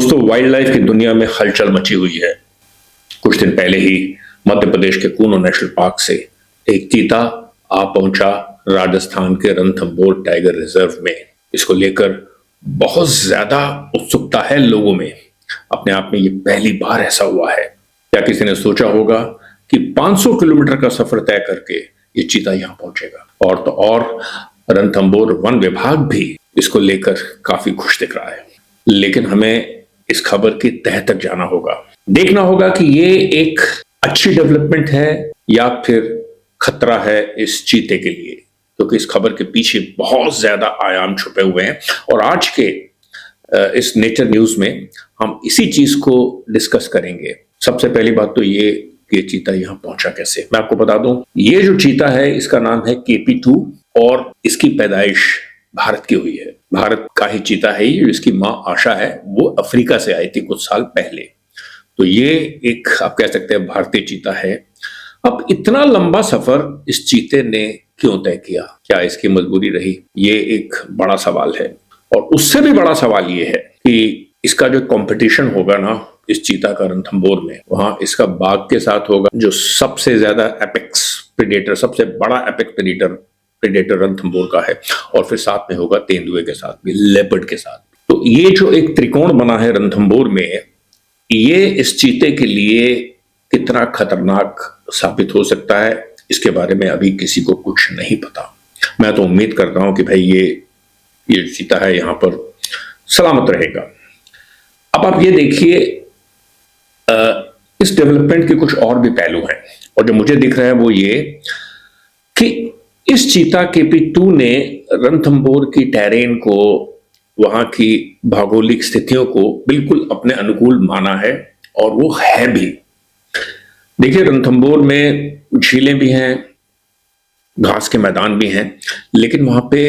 दोस्तों, wild life की दुनिया में हलचल मची हुई है। कुछ दिन पहले ही मध्य प्रदेश के कूनो नेशनल पार्क से एक चीता आ पहुंचा राजस्थान के रणथंभौर टाइगर रिजर्व में। इसको लेकर बहुत ज्यादा उत्सुकता है लोगों में। अपने आप में ये पहली बार ऐसा हुआ है। क्या किसी ने सोचा होगा कि 500 किलोमीटर का सफर तय करके ये चीता यहां पहुंचेगा? और तो और रणथंभौर वन विभाग भी इसको लेकर काफी खुश दिख रहा है। लेकिन हमें इस खबर की तह तक जाना होगा, देखना होगा कि ये एक अच्छी डेवलपमेंट है या फिर खतरा है इस चीते के लिए, क्योंकि इस खबर के पीछे बहुत ज्यादा आयाम छुपे हुए हैं। और आज के इस नेचर न्यूज में हम इसी चीज को डिस्कस करेंगे। सबसे पहली बात तो ये कि चीता यहां पहुंचा कैसे। मैं आपको बता दूं, ये जो चीता है इसका नाम है KP2 और इसकी पैदाइश भारत की हुई है। भारत का ही चीता है ये। इसकी माँ आशा है, वो अफ्रीका से आई थी कुछ साल पहले। तो ये एक आप कह सकते हैं भारतीय चीता है। अब इतना लंबा सफर इस चीते ने क्यों तय किया? क्या इसकी मजबूरी रही? ये एक बड़ा सवाल है। और उससे भी बड़ा सवाल ये है कि इसका जो कंपटीशन होगा ना इस चीता का रणथंभौर में, वहां इसका बाघ के साथ होगा, जो सबसे ज्यादा एपेक्स प्रेडेटर, सबसे बड़ा एपेक्स प्रेडेटर रणथंभौर का है। और फिर साथ में होगा तेंदुए के साथ भी, लेपर्ड के साथ। तो ये जो एक त्रिकोण बना है रणथंभौर में, ये इस चीते के लिए कितना खतरनाक साबित हो सकता है, इसके बारे में अभी किसी को कुछ नहीं पता। मैं तो उम्मीद करता हूं कि भाई ये चीता है यहां पर सलामत रहेगा। अब आप ये देखिए, इस डेवलपमेंट के कुछ और भी पहलू हैं। और जो मुझे दिख रहा है वो ये कि इस चीता KP2 ने रणथंभौर की टेरेन को, वहां की भौगोलिक स्थितियों को बिल्कुल अपने अनुकूल माना है। और वो है भी। देखिए, रणथंभौर में झीलें भी हैं, घास के मैदान भी हैं, लेकिन वहां पे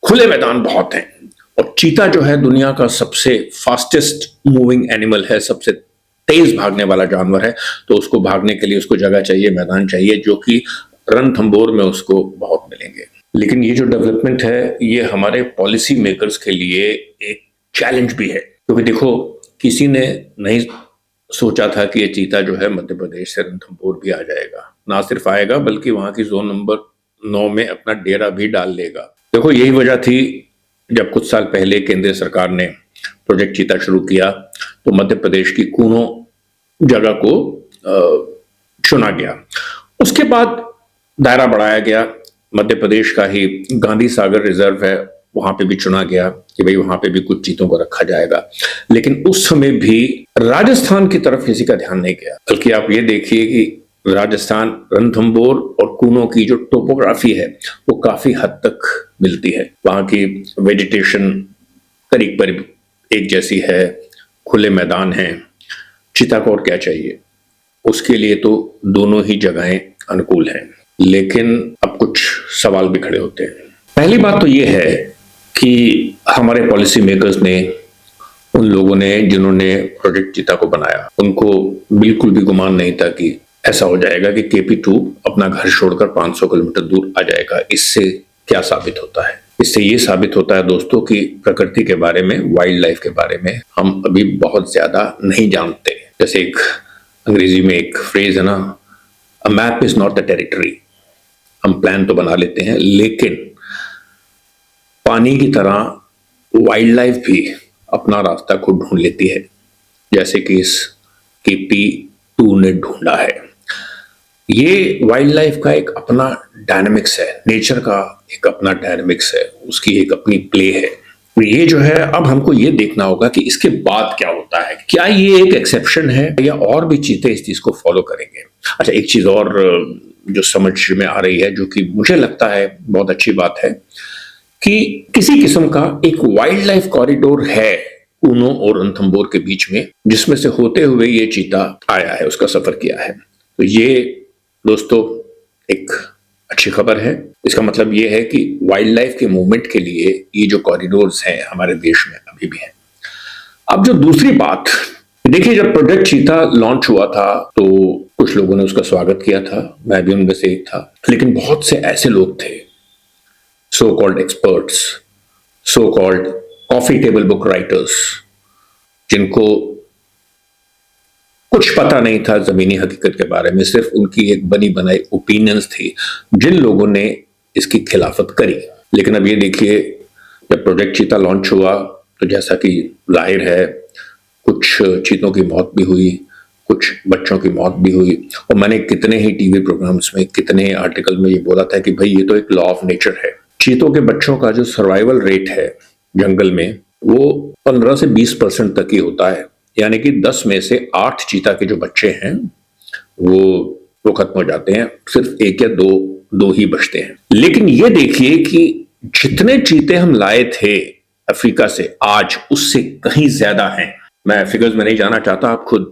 खुले मैदान बहुत हैं। और चीता जो है दुनिया का सबसे फास्टेस्ट मूविंग एनिमल है, सबसे तेज भागने वाला जानवर है। तो उसको भागने के लिए उसको जगह चाहिए, मैदान चाहिए, जो कि रणथंभौर में उसको बहुत मिलेंगे। लेकिन ये जो डेवलपमेंट है ये हमारे पॉलिसी मेकर्स के लिए एक चैलेंज भी है, क्योंकि देखो, किसी ने नहीं सोचा था कि ये चीता जो है मध्य प्रदेश से रणथंभौर भी आ जाएगा। ना सिर्फ आएगा बल्कि वहां की जोन नंबर 9 में अपना डेरा भी डाल लेगा। देखो, यही वजह थी जब कुछ साल पहले केंद्र सरकार ने प्रोजेक्ट चीता शुरू किया तो मध्य प्रदेश की कूनो जगह को चुना गया। उसके बाद दायरा बढ़ाया गया। मध्य प्रदेश का ही गांधी सागर रिजर्व है, वहां पे भी चुना गया कि भाई वहां पे भी कुछ चीतों को रखा जाएगा। लेकिन उस समय भी राजस्थान की तरफ किसी का ध्यान नहीं गया। बल्कि आप ये देखिए कि राजस्थान, रणथंभौर और कूनो की जो टोपोग्राफी है वो काफी हद तक मिलती है। वहां की वेजिटेशन करीब करीब एक जैसी है, खुले मैदान हैं। चीता को और क्या चाहिए? उसके लिए तो दोनों ही जगहें अनुकूल हैं। लेकिन अब कुछ सवाल भी खड़े होते हैं। पहली बात तो ये है कि हमारे पॉलिसी मेकर्स ने, उन लोगों ने जिन्होंने प्रोजेक्ट चीता को बनाया, उनको बिल्कुल भी गुमान नहीं था कि ऐसा हो जाएगा कि KP2 अपना घर छोड़कर 500 किलोमीटर दूर आ जाएगा। इससे क्या साबित होता है? इससे ये साबित होता है दोस्तों कि प्रकृति के बारे में, वाइल्ड लाइफ के बारे में हम अभी बहुत ज्यादा नहीं जानते। जैसे एक अंग्रेजी में एक फ्रेज है ना, a map is not the territory. हम प्लान तो बना लेते हैं, लेकिन पानी की तरह वाइल्ड लाइफ भी अपना रास्ता खुद ढूंढ लेती है, जैसे कि इस KP2 ने ढूंढा है। ये वाइल्ड लाइफ का एक अपना डायनामिक्स है, नेचर का एक अपना डायनामिक्स है, उसकी एक अपनी प्ले है। ये जो है, अब हमको ये देखना होगा कि इसके बाद क्या होता है। क्या ये एक एक्सेप्शन है या और भी चीते इस चीज को फॉलो करेंगे? अच्छा, एक चीज और जो समझ में आ रही है, जो कि मुझे लगता है बहुत अच्छी बात है, कि किसी किस्म का एक वाइल्ड लाइफ कॉरिडोर है कूनो और रणथंभौर के बीच में, जिसमें से होते हुए ये चीता आया है, उसका सफर किया है। तो ये दोस्तों एक अच्छी खबर है। इसका मतलब ये है कि वाइल्ड लाइफ के मूवमेंट के लिए ये जो कॉरिडोर्स हैं हमारे देश में अभी भी हैं। अब जो दूसरी बात, देखिए, जब प्रोजेक्ट चीता लॉन्च हुआ था तो कुछ लोगों ने उसका स्वागत किया था, मैं भी उनमें से एक था। लेकिन बहुत से ऐसे लोग थे, so called experts, so called coffee table book writers, जिनको कुछ पता नहीं था जमीनी हकीकत के बारे में, सिर्फ उनकी एक बनी बनाई ओपिनियंस थी, जिन लोगों ने इसकी खिलाफत करी। लेकिन अब ये देखिए, जब प्रोजेक्ट चीता लॉन्च हुआ तो जैसा कि जाहिर है कुछ चीतों की मौत भी हुई, कुछ बच्चों की मौत भी हुई। और मैंने कितने ही टीवी प्रोग्राम्स में, कितने आर्टिकल में ये बोला था कि भाई ये तो एक लॉ ऑफ नेचर है। चीतों के बच्चों का जो सर्वाइवल रेट है जंगल में वो 15 से 20% तक ही होता है, यानी कि 10 में से 8 चीता के जो बच्चे हैं वो खत्म हो जाते हैं, सिर्फ एक या दो ही बचते हैं। लेकिन ये देखिए कि जितने चीते हम लाए थे अफ्रीका से, आज उससे कहीं ज्यादा हैं। मैं फिगर्स में नहीं जाना चाहता, आप खुद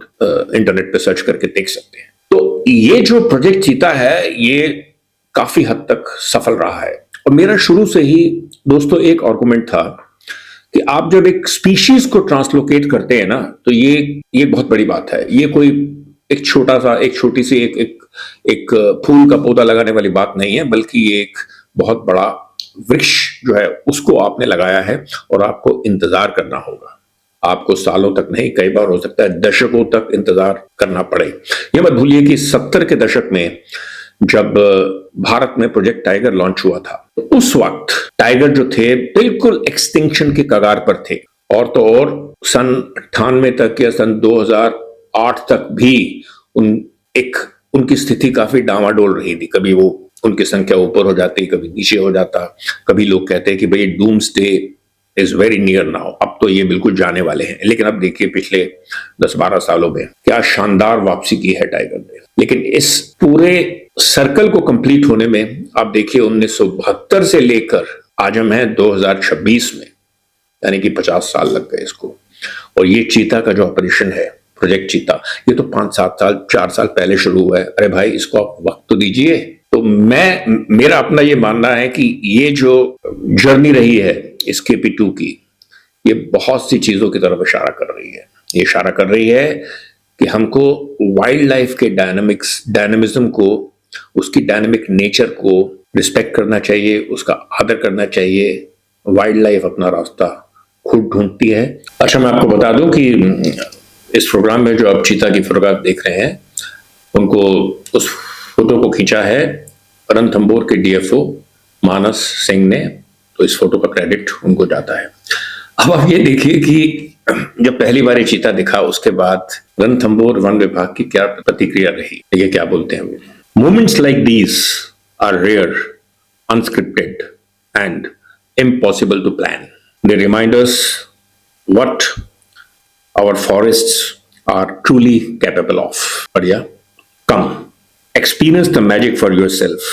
इंटरनेट पे सर्च करके देख सकते हैं। तो ये जो प्रोजेक्ट चीता है ये काफी हद तक सफल रहा है। और मेरा शुरू से ही दोस्तों एक आर्गुमेंट था कि आप जब एक स्पीशीज को ट्रांसलोकेट करते हैं ना, तो ये बहुत बड़ी बात है। ये कोई एक छोटी सी एक फूल का पौधा लगाने वाली बात नहीं है, बल्कि ये एक बहुत बड़ा वृक्ष जो है उसको आपने लगाया है और आपको इंतजार करना होगा। आपको सालों तक नहीं, कई बार हो सकता है दशकों तक इंतजार करना पड़े। ये मत भूलिए कि 70 के दशक में जब भारत में प्रोजेक्ट टाइगर लॉन्च हुआ था, तो उस वक्त टाइगर जो थे बिल्कुल एक्सटिंक्शन के कगार पर थे। और तो और सन 98 तक या सन 2008 तक भी उनकी स्थिति काफी डामाडोल रही थी। कभी वो उनकी संख्या ऊपर हो जाती, कभी नीचे हो जाता। कभी लोग कहते हैं कि भाई doomsday is very near now, अब तो ये बिल्कुल जाने वाले हैं। लेकिन अब देखिए पिछले 10-12 सालों में क्या शानदार वापसी की है टाइगर ने। लेकिन इस पूरे सर्कल को कंप्लीट होने में आप देखिए 1972 से लेकर आज हम हैं 2026 में, यानी कि 50 साल लग गए इसको। और ये चीता का जो ऑपरेशन है, प्रोजेक्ट चीता, ये तो 5-7 साल 4 साल पहले शुरू हुआ है। अरे भाई इसको आप वक्त तो दीजिए। तो मेरा अपना ये मानना है कि ये जो जर्नी रही है इस KP2 की, ये बहुत सी चीजों की तरफ इशारा कर रही है। ये इशारा कर रही है कि हमको वाइल्ड लाइफ के डायनामिज्म को, उसकी डायनामिक नेचर को रिस्पेक्ट करना चाहिए, उसका आदर करना चाहिए। वाइल्ड लाइफ अपना रास्ता खुद ढूंढती है। अच्छा, मैं आपको बता दूं कि इस प्रोग्राम में जो आप चीता की फोटोग्राफ देख रहे हैं, उनको उस फोटो को खींचा है रणथंभौर के DFO मानस सिंह ने, तो इस फोटो का क्रेडिट उनको जाता है। अब आप ये देखिए कि जब पहली बार ये चीता दिखा, उसके बाद रणथंभौर वन विभाग की क्या प्रतिक्रिया रही, ये क्या बोलते हैं। Moments like these are rare, unscripted and impossible to plan. They remind us what our forests are truly capable of. Arya, come, experience the magic for yourself.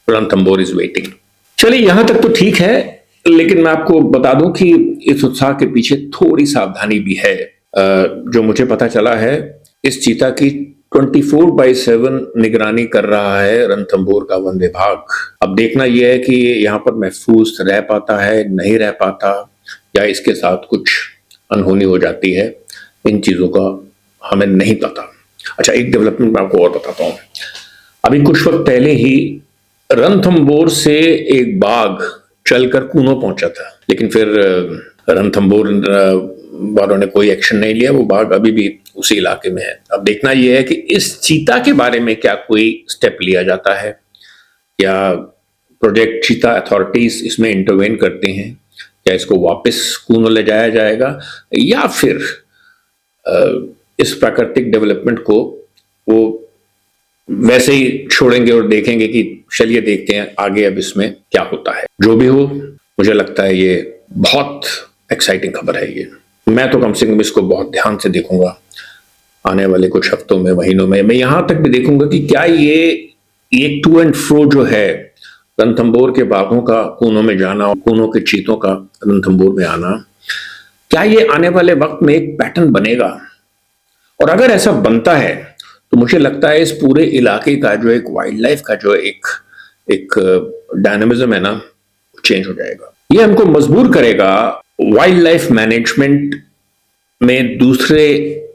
Ranthambore is waiting. चलिए यहां तक तो ठीक है, लेकिन मैं आपको बता दूं कि इस उत्साह के पीछे थोड़ी सावधानी भी है। जो मुझे पता चला है, इस चीता की 24/7 निगरानी कर रहा है रणथंभौर का वन विभाग। अब देखना यह है कि यहाँ पर महफूज रह पाता है, नहीं रह पाता, या इसके साथ कुछ अनहोनी हो जाती है, इन चीजों का हमें नहीं पता। अच्छा, एक डेवलपमेंट मैं आपको और बताता हूँ। अभी कुछ वक्त पहले ही रणथंभौर से एक बाघ चलकर कूनो पहुंचा था, लेकिन फिर रणथंभौर वालों ने कोई एक्शन नहीं लिया। वो बाघ अभी भी उसी इलाके में है। अब देखना यह है कि इस चीता के बारे में क्या कोई स्टेप लिया जाता है, या प्रोजेक्ट चीता अथॉरिटीज इसमें इंटरवेन करते हैं, या इसको वापस कूनो ले जाया जाएगा, या फिर इस प्राकृतिक डेवलपमेंट को वो वैसे ही छोड़ेंगे और देखेंगे कि चलिए देखते हैं आगे अब इसमें क्या होता है। जो भी हो, मुझे लगता है ये बहुत एक्साइटिंग खबर है। ये मैं तो कम से कम इसको बहुत ध्यान से देखूंगा आने वाले कुछ हफ्तों में, महीनों में। मैं यहां तक भी देखूंगा कि क्या ये टू एंड फ्रो जो है रणथंभौर के बाघों का कूनों में जाना, कूनों के चीतों का रणथंभौर में आना, क्या ये आने वाले वक्त में एक पैटर्न बनेगा। और अगर ऐसा बनता है तो मुझे लगता है इस पूरे इलाके का जो एक वाइल्ड लाइफ का जो एक डायनामिज्म है ना, चेंज हो जाएगा। ये हमको मजबूर करेगा वाइल्ड लाइफ मैनेजमेंट में दूसरे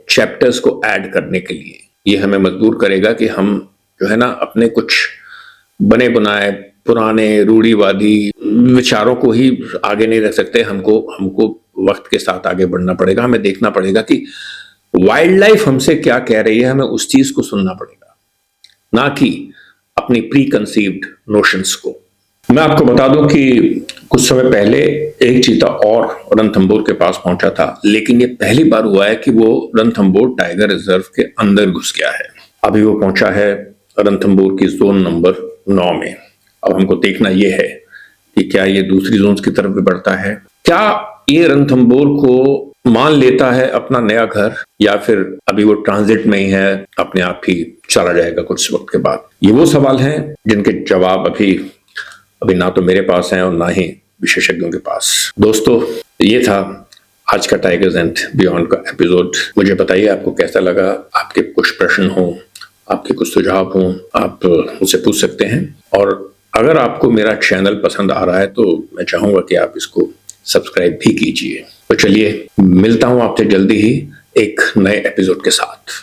चैप्टर्स को ऐड करने के लिए। ये हमें मजबूर करेगा कि हम जो है ना अपने कुछ बने बनाए पुराने रूढ़िवादी विचारों को ही आगे नहीं रख सकते। हमको वक्त के साथ आगे बढ़ना पड़ेगा, हमें देखना पड़ेगा कि वाइल्ड लाइफ हमसे क्या कह रही है, हमें उस चीज को सुनना पड़ेगा, ना कि अपनी प्री कंसीव्ड नोशंस को। मैं आपको बता दूं कि कुछ समय पहले एक चीता और रणथंभौर के पास पहुंचा था, लेकिन ये पहली बार हुआ है कि वो रणथंभौर टाइगर रिजर्व के अंदर घुस गया है। अभी वो पहुंचा है रणथंभौर की जोन नंबर 9 में। अब हमको देखना यह है कि क्या ये दूसरी जोन की तरफ भी बढ़ता है, क्या ये रणथंभौर को मान लेता है अपना नया घर, या फिर अभी वो ट्रांजिट में ही है, अपने आप ही चला जाएगा कुछ वक्त के बाद। ये वो सवाल हैं जिनके जवाब अभी ना तो मेरे पास हैं और ना ही विशेषज्ञों के पास। दोस्तों, ये था आज का टाइगर्स एंड बियॉन्ड का एपिसोड। मुझे बताइए आपको कैसा लगा। आपके कुछ प्रश्न हो, आपके कुछ सुझाव हो, आप मुझसे पूछ सकते हैं। और अगर आपको मेरा चैनल पसंद आ रहा है तो मैं चाहूंगा कि आप इसको सब्सक्राइब भी कीजिए। तो चलिए, मिलता हूं आपसे जल्दी ही एक नए एपिसोड के साथ।